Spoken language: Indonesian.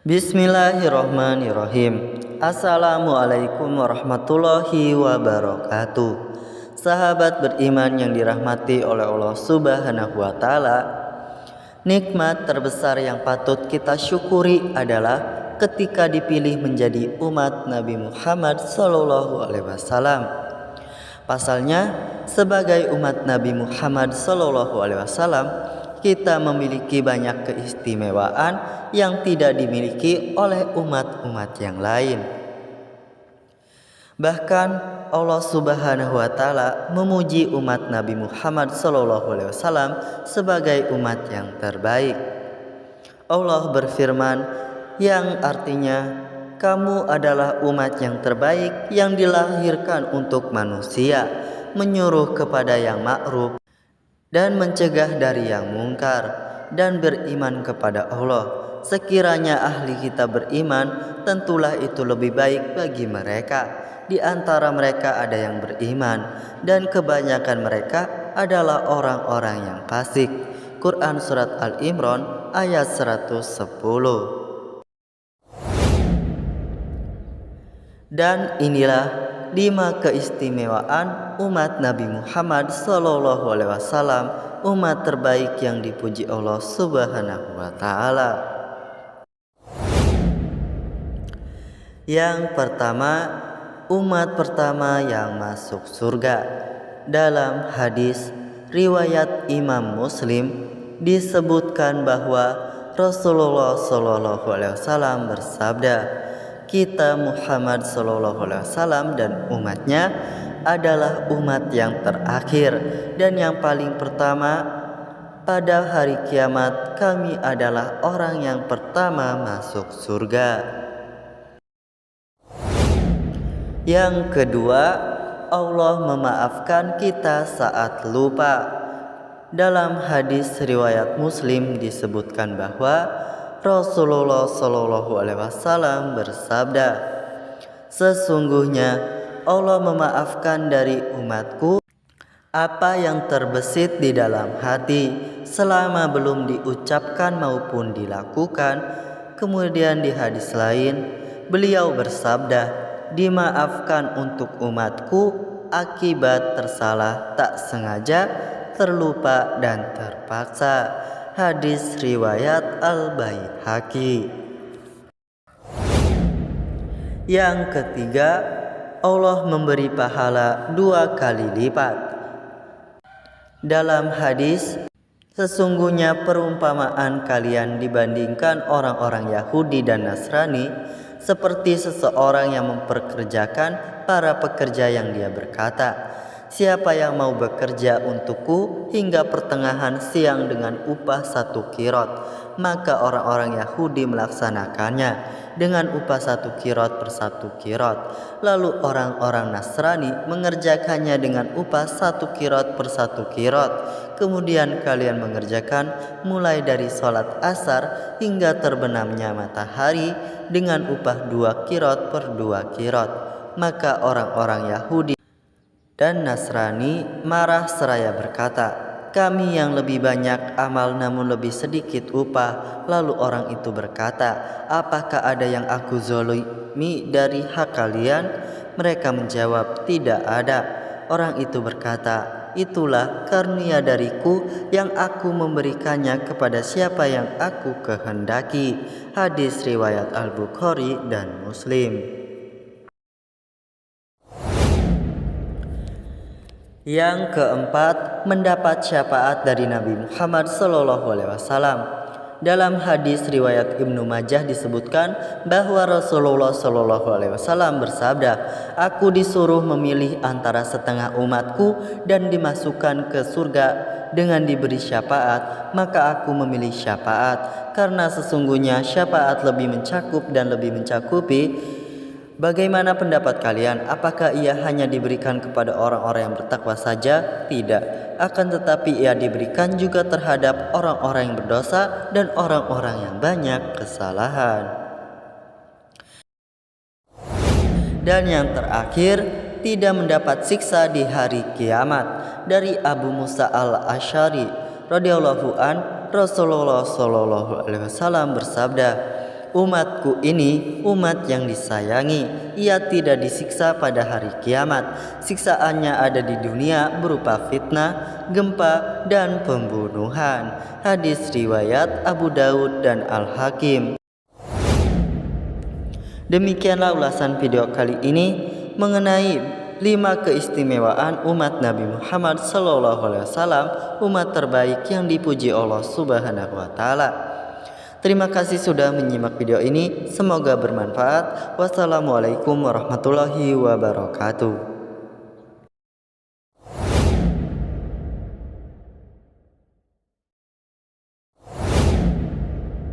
Bismillahirrahmanirrahim. Assalamualaikum warahmatullahi wabarakatuh. Sahabat beriman yang dirahmati oleh Allah Subhanahu wa Ta'ala, nikmat terbesar yang patut kita syukuri adalah ketika dipilih menjadi umat Nabi Muhammad SAW. Pasalnya, sebagai umat Nabi Muhammad SAW, kita memiliki banyak keistimewaan yang tidak dimiliki oleh umat-umat yang lain. Bahkan Allah Subhanahu wa Ta'ala memuji umat Nabi Muhammad SAW sebagai umat yang terbaik. Allah berfirman, yang artinya, kamu adalah umat yang terbaik yang dilahirkan untuk manusia, menyuruh kepada yang ma'ruf dan mencegah dari yang mungkar, dan beriman kepada Allah. Sekiranya ahli kita beriman, tentulah itu lebih baik bagi mereka. Di antara mereka ada yang beriman, dan kebanyakan mereka adalah orang-orang yang fasik. Quran Surat Al-Imran ayat 110. Dan inilah 5 keistimewaan umat Nabi Muhammad SAW, umat terbaik yang dipuji Allah Subhanahu wa Ta'ala. Yang pertama, umat pertama yang masuk surga. Dalam hadis riwayat Imam Muslim disebutkan bahwa Rasulullah SAW bersabda, kita Muhammad SAW dan umatnya adalah umat yang terakhir dan yang paling pertama. Pada hari kiamat kami adalah orang yang pertama masuk surga. Yang kedua, Allah memaafkan kita saat lupa. Dalam hadis riwayat Muslim disebutkan bahwa Rasulullah SAW bersabda, sesungguhnya Allah memaafkan dari umatku apa yang terbesit di dalam hati selama belum diucapkan maupun dilakukan. Kemudian di hadis lain beliau bersabda, dimaafkan untuk umatku akibat tersalah, tak sengaja, terlupa dan terpaksa. Hadis riwayat Al-Baihaqi. Yang ketiga, Allah memberi pahala 2 kali lipat. Dalam hadis, sesungguhnya perumpamaan kalian dibandingkan orang-orang Yahudi dan Nasrani seperti seseorang yang memperkerjakan para pekerja yang dia berkata, siapa yang mau bekerja untukku hingga pertengahan siang dengan upah 1 kirot, maka orang-orang Yahudi melaksanakannya dengan upah 1 kirot per 1 kirot. Lalu orang-orang Nasrani mengerjakannya dengan upah 1 kirot per 1 kirot. Kemudian kalian mengerjakan mulai dari sholat asar hingga terbenamnya matahari dengan upah 2 kirot per 2 kirot. Maka orang-orang Yahudi dan Nasrani marah seraya berkata, kami yang lebih banyak amal namun lebih sedikit upah. Lalu orang itu berkata, apakah ada yang aku zalimi dari hak kalian? Mereka menjawab, tidak ada. Orang itu berkata, itulah karunia dariku yang aku memberikannya kepada siapa yang aku kehendaki. Hadis riwayat Al-Bukhari dan Muslim. Yang keempat, mendapat syafaat dari Nabi Muhammad SAW. Dalam hadis riwayat Ibnu Majah disebutkan bahwa Rasulullah SAW bersabda, aku disuruh memilih antara setengah umatku dan dimasukkan ke surga dengan diberi syafaat, maka aku memilih syafaat karena sesungguhnya syafaat lebih mencakup dan lebih mencakupi. Bagaimana pendapat kalian? Apakah ia hanya diberikan kepada orang-orang yang bertakwa saja? Tidak. Akan tetapi ia diberikan juga terhadap orang-orang yang berdosa dan orang-orang yang banyak kesalahan. Dan yang terakhir, tidak mendapat siksa di hari kiamat. Dari Abu Musa al-Asy'ari radhiyallahu an, Rasulullah SAW bersabda, Umatku ini umat yang disayangi. Ia tidak disiksa pada hari kiamat. Siksaannya ada di dunia berupa fitnah, gempa, dan pembunuhan. Hadis riwayat Abu Daud dan Al-Hakim. Demikianlah ulasan video kali ini mengenai 5 keistimewaan umat Nabi Muhammad SAW, umat terbaik yang dipuji Allah Subhanahu wa Ta'ala. Terima kasih sudah menyimak video ini, semoga bermanfaat. Wassalamualaikum warahmatullahi wabarakatuh.